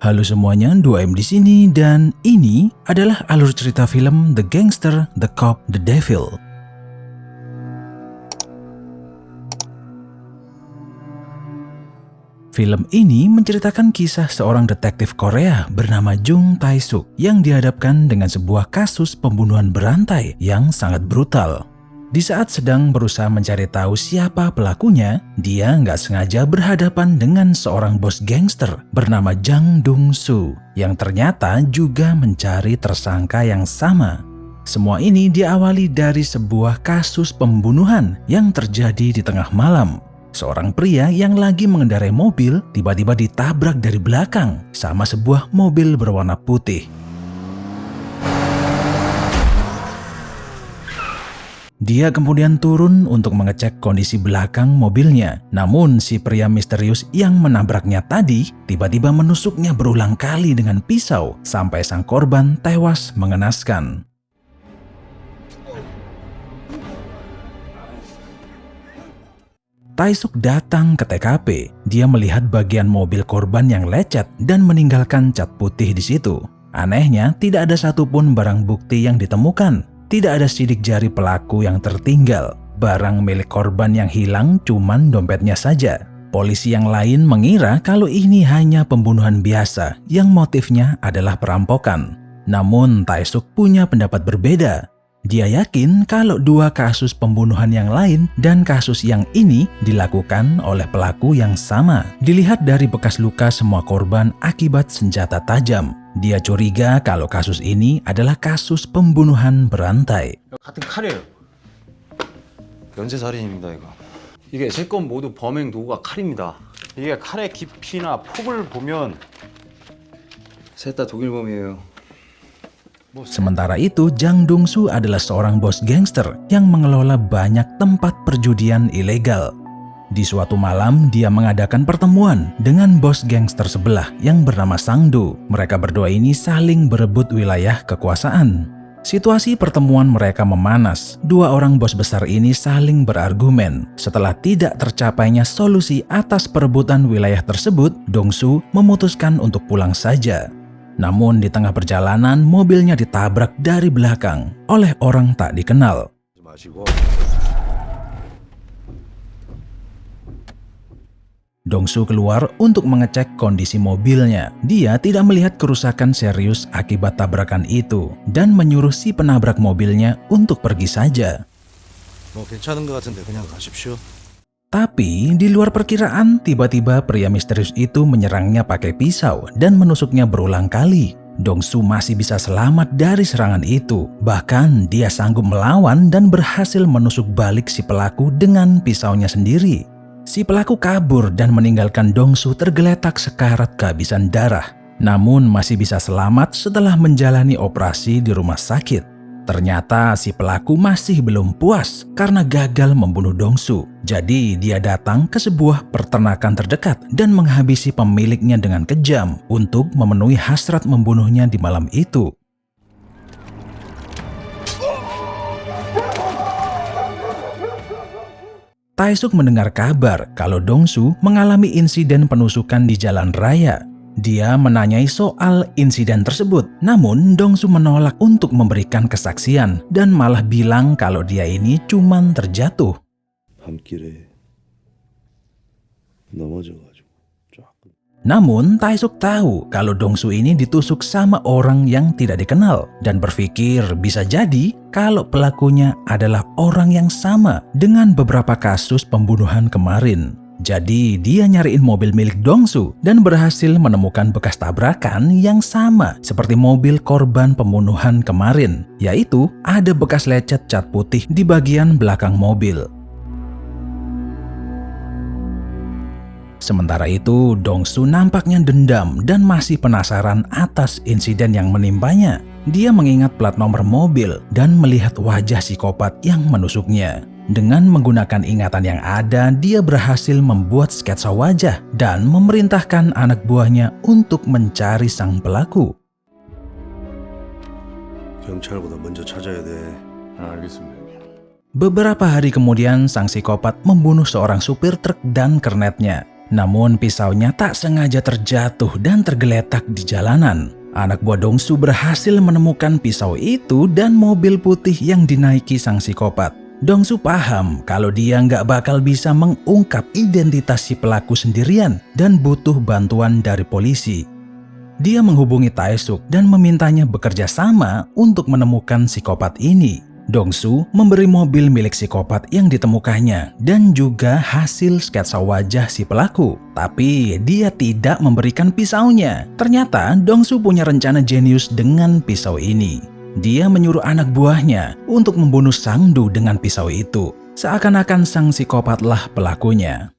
Halo semuanya, 2M di sini dan ini adalah alur cerita film The Gangster, The Cop, The Devil. Film ini menceritakan kisah seorang detektif Korea bernama Jung Tae-suk yang dihadapkan dengan sebuah kasus pembunuhan berantai yang sangat brutal. Di saat sedang berusaha mencari tahu siapa pelakunya, dia nggak sengaja berhadapan dengan seorang bos gangster bernama Jang Dong-soo yang ternyata juga mencari tersangka yang sama. Semua ini diawali dari sebuah kasus pembunuhan yang terjadi di tengah malam. Seorang pria yang lagi mengendarai mobil tiba-tiba ditabrak dari belakang sama sebuah mobil berwarna putih. Dia kemudian turun untuk mengecek kondisi belakang mobilnya. Namun si pria misterius yang menabraknya tadi tiba-tiba menusuknya berulang kali dengan pisau sampai sang korban tewas mengenaskan. Tae-suk datang ke TKP. Dia melihat bagian mobil korban yang lecet dan meninggalkan cat putih di situ. Anehnya, tidak ada satupun barang bukti yang ditemukan. Tidak ada sidik jari pelaku yang tertinggal. Barang milik korban yang hilang cuman dompetnya saja. Polisi yang lain mengira kalau ini hanya pembunuhan biasa yang motifnya adalah perampokan. Namun Tae-suk punya pendapat berbeda. Dia yakin kalau dua kasus pembunuhan yang lain dan kasus yang ini dilakukan oleh pelaku yang sama. Dilihat dari bekas luka semua korban akibat senjata tajam. Dia curiga kalau kasus ini adalah kasus pembunuhan berantai. 같은 칼이에요. 연쇄살인입니다, 이거. 이게 세 건 모두 범행 도구가 칼입니다. 이게 칼의 깊이나 폭을 보면 셋 다 독일범이에요. Sementara itu, Jang Dong-soo adalah seorang bos gangster yang mengelola banyak tempat perjudian ilegal. Di suatu malam, dia mengadakan pertemuan dengan bos gangster sebelah yang bernama Sang-do. Mereka berdua ini saling berebut wilayah kekuasaan. Situasi pertemuan mereka memanas. Dua orang bos besar ini saling berargumen. Setelah tidak tercapainya solusi atas perebutan wilayah tersebut, Dong-soo memutuskan untuk pulang saja. Namun di tengah perjalanan, mobilnya ditabrak dari belakang oleh orang tak dikenal. Dong-soo keluar untuk mengecek kondisi mobilnya. Dia tidak melihat kerusakan serius akibat tabrakan itu dan menyuruh si penabrak mobilnya untuk pergi saja. 뭐 괜찮은 것 같은데 그냥 가십시오. Tapi di luar perkiraan, tiba-tiba pria misterius itu menyerangnya pakai pisau dan menusuknya berulang kali. Dong-soo masih bisa selamat dari serangan itu. Bahkan dia sanggup melawan dan berhasil menusuk balik si pelaku dengan pisaunya sendiri. Si pelaku kabur dan meninggalkan Dong-soo tergeletak sekarat kehabisan darah. Namun masih bisa selamat setelah menjalani operasi di rumah sakit. Ternyata si pelaku masih belum puas karena gagal membunuh Dong-soo. Jadi dia datang ke sebuah peternakan terdekat dan menghabisi pemiliknya dengan kejam untuk memenuhi hasrat membunuhnya di malam itu. Tae-suk mendengar kabar kalau Dong-soo mengalami insiden penusukan di jalan raya. Dia menanyai soal insiden tersebut, namun Dong-soo menolak untuk memberikan kesaksian dan malah bilang kalau dia ini cuma terjatuh. 밤길에 넘어져가지고 조금. Namun Tae-suk tahu kalau Dong-soo ini ditusuk sama orang yang tidak dikenal dan berpikir bisa jadi kalau pelakunya adalah orang yang sama dengan beberapa kasus pembunuhan kemarin. Jadi dia nyariin mobil milik Dong-soo dan berhasil menemukan bekas tabrakan yang sama seperti mobil korban pembunuhan kemarin, yaitu ada bekas lecet cat putih di bagian belakang mobil. Sementara itu, Dong-soo nampaknya dendam dan masih penasaran atas insiden yang menimpanya. Dia mengingat plat nomor mobil dan melihat wajah psikopat yang menusuknya. Dengan menggunakan ingatan yang ada, dia berhasil membuat sketsa wajah dan memerintahkan anak buahnya untuk mencari sang pelaku. 경찰보다 먼저 찾아야 돼. 알겠습니다. Beberapa hari kemudian, sang psikopat membunuh seorang supir truk dan kernetnya. Namun pisaunya tak sengaja terjatuh dan tergeletak di jalanan. Anak buah Dongsu berhasil menemukan pisau itu dan mobil putih yang dinaiki sang psikopat. Dongsu paham kalau dia nggak bakal bisa mengungkap identitas si pelaku sendirian dan butuh bantuan dari polisi. Dia menghubungi Taesuk dan memintanya bekerja sama untuk menemukan psikopat ini. Dongsu memberi mobil milik psikopat yang ditemukannya dan juga hasil sketsa wajah si pelaku. Tapi dia tidak memberikan pisaunya. Ternyata Dongsu punya rencana jenius dengan pisau ini. Dia menyuruh anak buahnya untuk membunuh Sangdu dengan pisau itu. Seakan-akan sang psikopatlah pelakunya.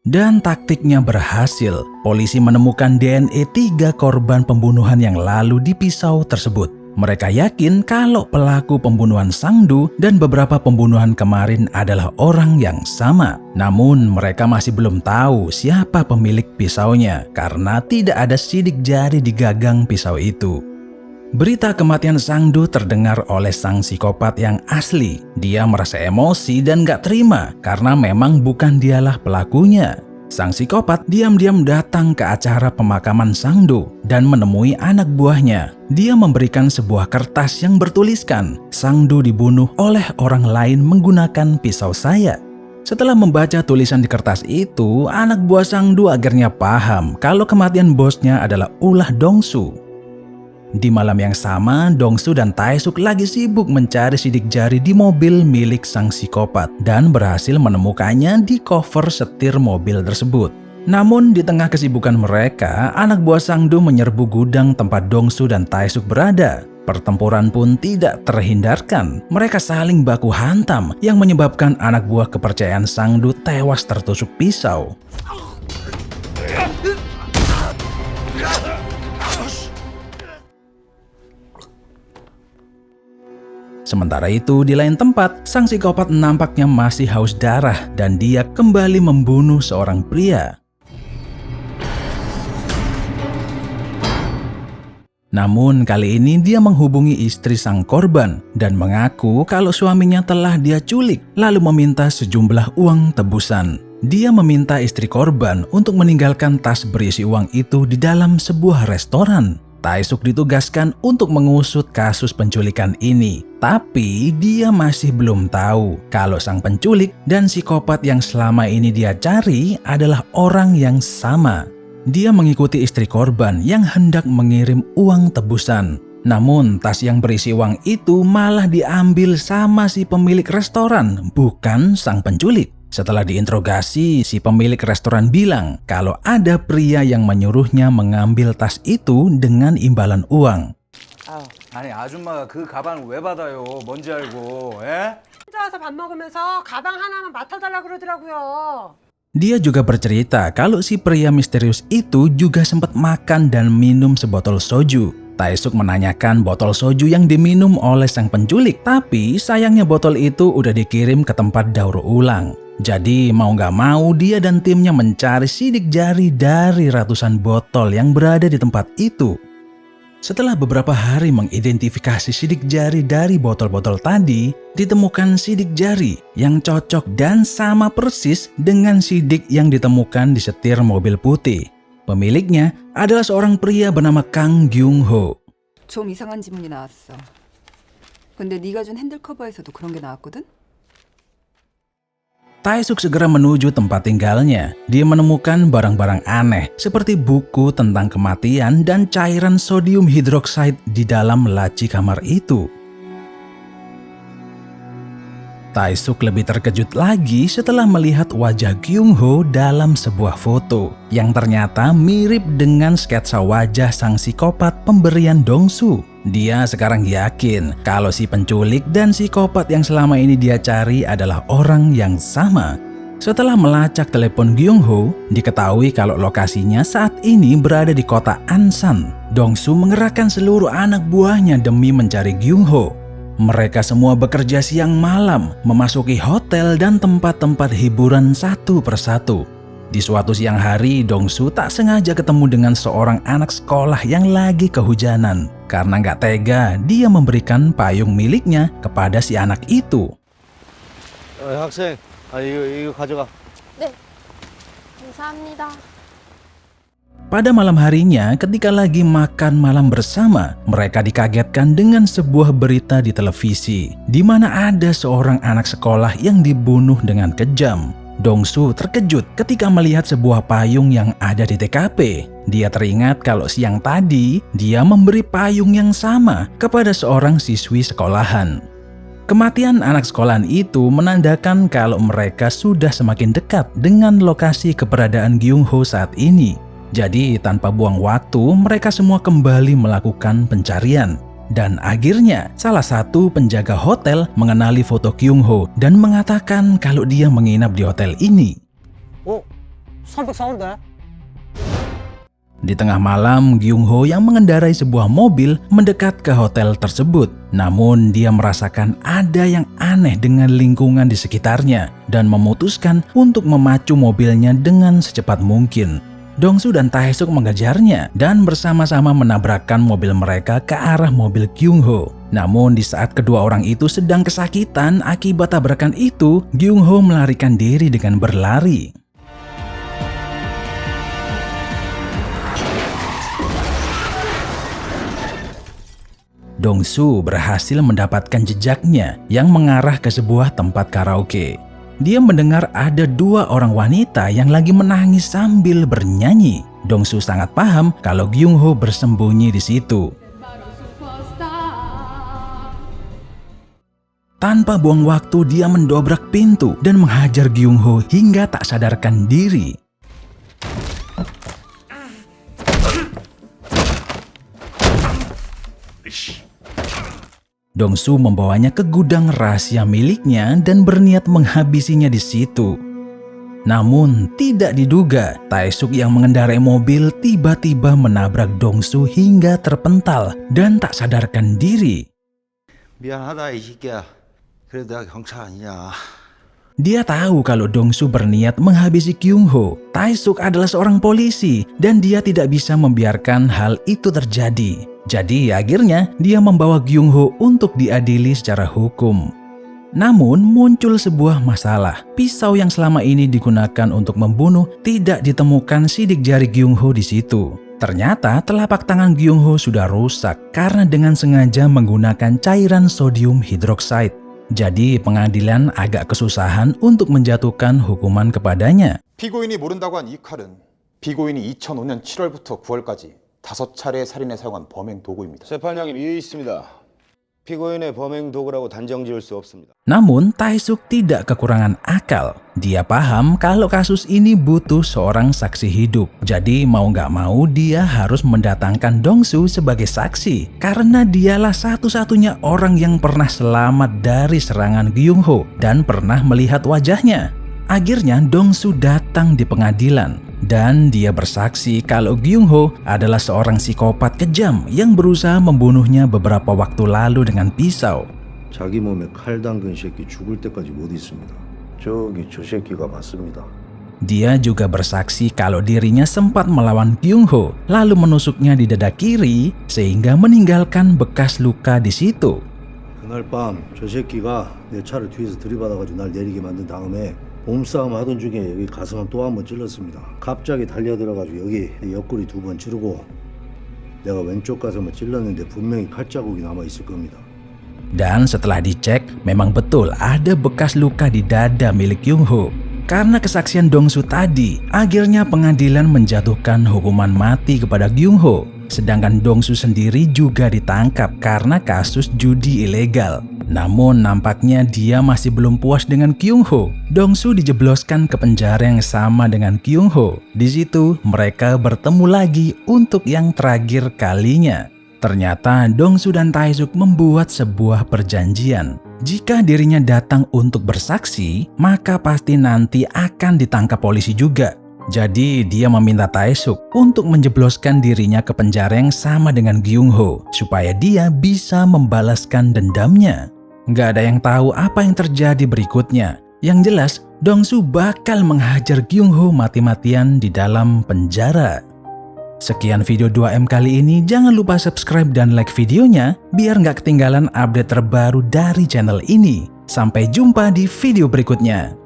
Dan taktiknya berhasil. Polisi menemukan DNA 3 korban pembunuhan yang lalu di pisau tersebut. Mereka yakin kalau pelaku pembunuhan Sangdu dan beberapa pembunuhan kemarin adalah orang yang sama. Namun mereka masih belum tahu siapa pemilik pisaunya karena tidak ada sidik jari di gagang pisau itu. Berita kematian Sangdu terdengar oleh sang psikopat yang asli. Dia merasa emosi dan gak terima karena memang bukan dialah pelakunya. Sang psikopat diam-diam datang ke acara pemakaman Sangdu dan menemui anak buahnya. Dia memberikan sebuah kertas yang bertuliskan, "Sangdu dibunuh oleh orang lain menggunakan pisau saya." Setelah membaca tulisan di kertas itu, anak buah Sangdu akhirnya paham kalau kematian bosnya adalah ulah Dongsu. Di malam yang sama, Dongsu dan Taesuk lagi sibuk mencari sidik jari di mobil milik sang psikopat dan berhasil menemukannya di cover setir mobil tersebut. Namun di tengah kesibukan mereka, anak buah Sangdu menyerbu gudang tempat Dongsu dan Taesuk berada. Pertempuran pun tidak terhindarkan. Mereka saling baku hantam yang menyebabkan anak buah kepercayaan Sangdu tewas tertusuk pisau. Sementara itu, di lain tempat, sang psikopat nampaknya masih haus darah dan dia kembali membunuh seorang pria. Namun kali ini dia menghubungi istri sang korban dan mengaku kalau suaminya telah dia culik, lalu meminta sejumlah uang tebusan. Dia meminta istri korban untuk meninggalkan tas berisi uang itu di dalam sebuah restoran. Taesuk ditugaskan untuk mengusut kasus penculikan ini, tapi dia masih belum tahu kalau sang penculik dan psikopat yang selama ini dia cari adalah orang yang sama. Dia mengikuti istri korban yang hendak mengirim uang tebusan. Namun tas yang berisi uang itu malah diambil sama si pemilik restoran, bukan sang penculik. Setelah diinterogasi, si pemilik restoran bilang kalau ada pria yang menyuruhnya mengambil tas itu dengan imbalan uang. 아니 아줌마가 그 가방을 왜 받아요? 뭔지 알고, 예? 혼자 와서 밥 먹으면서 가방 하나만 맡아달라 그러더라고요. Dia juga bercerita kalau si pria misterius itu juga sempat makan dan minum sebotol soju. Taesuk menanyakan botol soju yang diminum oleh sang penculik, tapi sayangnya botol itu udah dikirim ke tempat daur ulang. Jadi mau gak mau dia dan timnya mencari sidik jari dari ratusan botol yang berada di tempat itu. Setelah beberapa hari mengidentifikasi sidik jari dari botol-botol tadi, ditemukan sidik jari yang cocok dan sama persis dengan sidik yang ditemukan di setir mobil putih. Pemiliknya adalah seorang pria bernama Kang Gyung-ho. 좀 이상한 지문이 나왔어. 근데 네가 준 핸들 커버에서도 그런 게 나왔거든? Taesuk segera menuju tempat tinggalnya. Dia menemukan barang-barang aneh seperti buku tentang kematian dan cairan sodium hidroksida di dalam laci kamar itu. Taesuk lebih terkejut lagi setelah melihat wajah Gyung-ho dalam sebuah foto yang ternyata mirip dengan sketsa wajah sang psikopat pemberian Dongsu. Dia sekarang yakin kalau si penculik dan psikopat yang selama ini dia cari adalah orang yang sama. Setelah melacak telepon Gyung-ho, diketahui kalau lokasinya saat ini berada di kota Ansan. Dongsu mengerahkan seluruh anak buahnya demi mencari Gyung-ho. Mereka semua bekerja siang malam, memasuki hotel dan tempat-tempat hiburan satu persatu. Di suatu siang hari, Dong-su tak sengaja ketemu dengan seorang anak sekolah yang lagi kehujanan. Karena nggak tega, dia memberikan payung miliknya kepada si anak itu. 학생, 이거 가져가. 네, 감사합니다. Pada malam harinya, ketika lagi makan malam bersama, mereka dikagetkan dengan sebuah berita di televisi, di mana ada seorang anak sekolah yang dibunuh dengan kejam. Dong-su terkejut ketika melihat sebuah payung yang ada di TKP. Dia teringat kalau siang tadi dia memberi payung yang sama kepada seorang siswi sekolahan. Kematian anak sekolahan itu menandakan kalau mereka sudah semakin dekat dengan lokasi keberadaan Kyung-ho saat ini. Jadi tanpa buang waktu, mereka semua kembali melakukan pencarian. Dan akhirnya salah satu penjaga hotel mengenali foto Kyung-ho dan mengatakan kalau dia menginap di hotel ini. 어? 304인데? Di tengah malam, Kyung-ho yang mengendarai sebuah mobil mendekat ke hotel tersebut. Namun dia merasakan ada yang aneh dengan lingkungan di sekitarnya dan memutuskan untuk memacu mobilnya dengan secepat mungkin. Dong-su dan Tae-suk mengejarnya dan bersama-sama menabrakkan mobil mereka ke arah mobil Kyung-ho. Namun di saat kedua orang itu sedang kesakitan akibat tabrakan itu, Kyung-ho melarikan diri dengan berlari. Dong-su berhasil mendapatkan jejaknya yang mengarah ke sebuah tempat karaoke. Dia mendengar ada dua orang wanita yang lagi menangis sambil bernyanyi. Dong-su sangat paham kalau Kyung-ho bersembunyi di situ. Tanpa buang waktu, dia mendobrak pintu dan menghajar Kyung-ho hingga tak sadarkan diri. Dong-su membawanya ke gudang rahasia miliknya dan berniat menghabisinya di situ. Namun tidak diduga, Tae-suk yang mengendarai mobil tiba-tiba menabrak Dong-su hingga terpental dan tak sadarkan diri. 미안하다 이 새끼야. 그래도 내가 경찰 아니냐. Dia tahu kalau Dong-su berniat menghabisi Kyung-ho. Tae-suk adalah seorang polisi dan dia tidak bisa membiarkan hal itu terjadi. Jadi akhirnya dia membawa Kyung-ho untuk diadili secara hukum. Namun muncul sebuah masalah. Pisau yang selama ini digunakan untuk membunuh tidak ditemukan sidik jari Kyung-ho di situ. Ternyata telapak tangan Kyung-ho sudah rusak karena dengan sengaja menggunakan cairan sodium hidroksida. Jadi pengadilan agak kesusahan untuk menjatuhkan hukuman kepadanya. 피고인이 모른다고 한 이 칼은 피고인이 2005년 7월부터 9월까지 5차례 살인에 사용한 범행 도구입니다. 재판장님 이의 있습니다. 피고인의 범행 도구라고 단정 지을 수 없습니다. Namun Tae-suk tidak kekurangan akal. Dia paham kalau kasus ini butuh seorang saksi hidup. Jadi mau nggak mau dia harus mendatangkan Dong-su sebagai saksi. Karena dialah satu-satunya orang yang pernah selamat dari serangan Kyung-ho dan pernah melihat wajahnya. Akhirnya Dong-su datang di pengadilan. Dan dia bersaksi kalau Kyung-ho adalah seorang psikopat kejam yang berusaha membunuhnya beberapa waktu lalu dengan pisau. 자기 몸에 칼 담근 새끼 죽을 때까지 못 있습니다. 저기 저 새끼가 맞습니다. Dia juga bersaksi kalau dirinya sempat melawan Kyung-ho lalu menusuknya di dada kiri sehingga meninggalkan bekas luka di situ. 그날 밤 저 새끼가 내 차를 뒤에서 들이받아가지고 날 내리게 만든 다음에 몸싸움 하던 중에 여기 가슴을 또 한 번 찔렀습니다. 갑자기 달려들어가지고 여기 옆구리 2번 찌르고 내가 왼쪽 가슴을 찔렀는데 분명히 칼자국이 남아있을 겁니다. Dan setelah dicek, memang betul ada bekas luka di dada milik Kyung-ho. Karena kesaksian Dong-su tadi, akhirnya pengadilan menjatuhkan hukuman mati kepada Kyung-ho. Sedangkan Dong-su sendiri juga ditangkap karena kasus judi ilegal. Namun nampaknya dia masih belum puas dengan Kyung-ho. Dong-su dijebloskan ke penjara yang sama dengan Kyung-ho. Di situ mereka bertemu lagi untuk yang terakhir kalinya. Ternyata Dong-su dan Tae-suk membuat sebuah perjanjian. Jika dirinya datang untuk bersaksi, maka pasti nanti akan ditangkap polisi juga. Jadi dia meminta Tae-suk untuk menjebloskan dirinya ke penjara yang sama dengan Kyung-ho supaya dia bisa membalaskan dendamnya. Nggak ada yang tahu apa yang terjadi berikutnya. Yang jelas, Dongsu bakal menghajar Kyung-ho mati-matian di dalam penjara. Sekian video 2M kali ini, jangan lupa subscribe dan like videonya biar nggak ketinggalan update terbaru dari channel ini. Sampai jumpa di video berikutnya.